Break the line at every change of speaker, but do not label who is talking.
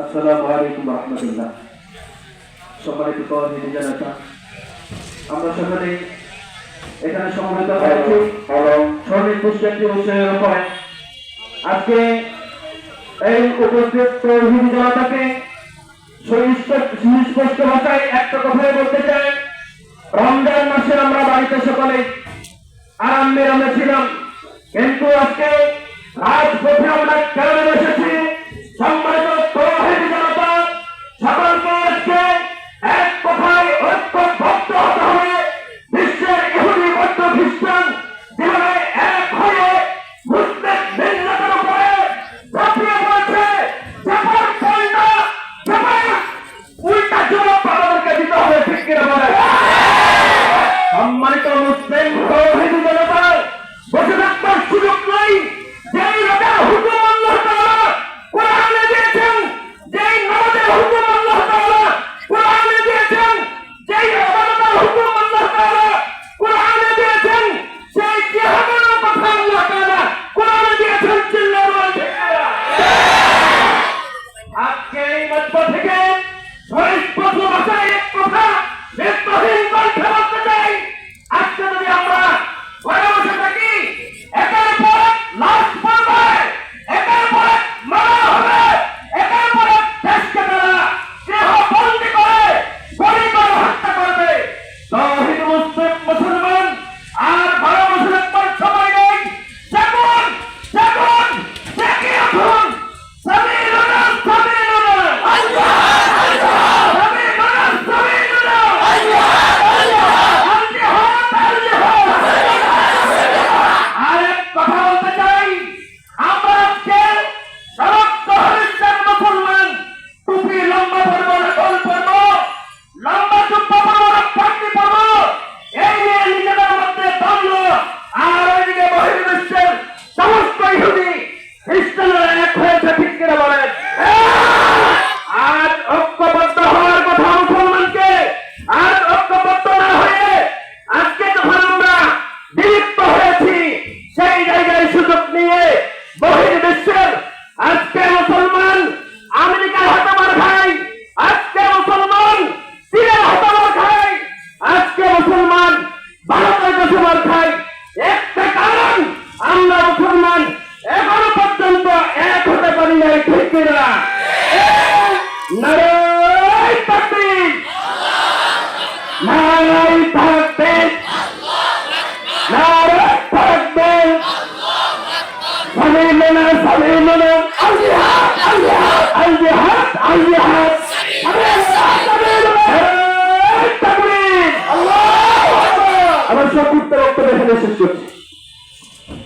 আসসালামু আলাইকুম ওয়া রাহমাতুল্লাহ। সম্মানিত কওমি জনতা, আমরা সকলে এখানে সমবেত হয়েছি সুনির্দিষ্ট একটি বিষয়ের উপরে। আজকে এই উপস্থিত তৌহিদি জনতাকে সুস্পষ্ট ভাষায় একটা কথাই বলতে চাই, রমজান মাসে আমরা বাড়িতে সকলে আরামে ছিলাম, কিন্তু আজকে রাজপথে আমরা কেন এসেছি? সম্মানিত তৌহিদি জনতা, সকলকে আজকে এক কথায় ঐক্যবদ্ধ হতে হবে। বিশ্বের ইহুদি বৌদ্ধ খ্রিস্টান যেভাবে এক হয়ে মুসলিম মিল্লাতের উপরে ঝাঁপিয়ে পড়েছে, চাপার পাল্টা চাপার উল্টা জবাব আমাদেরকে দিতে হবে, ঠিক কিনা বলে? সম্মানিত মুসলিম তৌহিদি জনতা, বসে থাকবার সুযোগ নাই। যেই রাজার হুকুম আল্লাহ তাআলা কোরআনে দিয়েছেন, যেই নামাজের হুকুম আল্লাহ তাআলা কোরআনে দিয়েছেন, যেই ইবাদতের হুকুম আল্লাহ তাআলা কোরআনে দিয়েছেন, সেই জিহাদের কথা আল্লাহ তাআলা কোরআনে দিয়েছেন। চিল্লায়ে বলেন ঠিক কিনা? আজকে এই মঞ্চ থেকে সুস্পষ্ট ভাষায় এক কথা নেত্রহীন কণ্ঠে বলতে চাই, আজকে যদি আমরা ঘরে বসে থাকি, একের পর লাশ পড়বে, একের পর মারা হবে, একের পর দেশকে তারা গৃহবন্দী করে গুলি করে হত্যা করবে। তৌহিদ মুসলমান আর ঘরে বসে থাকবার সময় নেই। জাগুন জাগুন, জেগে উঠুন। সাবিলুনা সাবিলুনা আল্লাহ আল্লাহ, সাবিলুনা সাবিলুনা আল্লাহ আল্লাহ, আল জিহাদ আল জিহাদ। আরেক কথা বলতে চাই, আমরা আজকে সমস্ত খ্রিস্টান মুসলমান টুপি লম্বা পরব, নকল পরব, লম্বা জুব্বা পরব, পাগড়ি পরব, এই নিয়ে নিজেদের মধ্যে দ্বন্দ্ব। আর ওইদিকে বহির্বিশ্বের সমস্ত ইহুদি খ্রিস্টানরা এক হয়েছে, ঠিক কিনা বলেন? আজ ঐক্যবদ্ধ হওয়ার কথা মুসলমানকে, আজ ঐক্যবদ্ধ না হয়ে আজকে যখন আমরা বিলুপ্ত হয়েছি, সেই জায়গায় সুযোগ নিয়ে বহির্বিশ্বের আজকে মুসলমান আমেরিকার হাতে মার খায়, আজকে মুসলমান চীনের হাতে মার খায়, আজকে মুসলমান ভারতের কাছে মার খায়। একটা কারণ, আমরা মুসলমান এখনো পর্যন্ত এক হতে পারি নাই, ঠিক কিনা? নারায়ে তাকবীর, নারায়ে তাকবীর, নারায়ে তাকবীর। সাবিলুনা সাবিলুনা আল জিহাদ আল জিহাদ, আল জিহাদ আল জিহাদ। নারায়ে তাকবীর, আল্লাহু আকবার। আমার সব উত্তর এখানে শেষ করছি।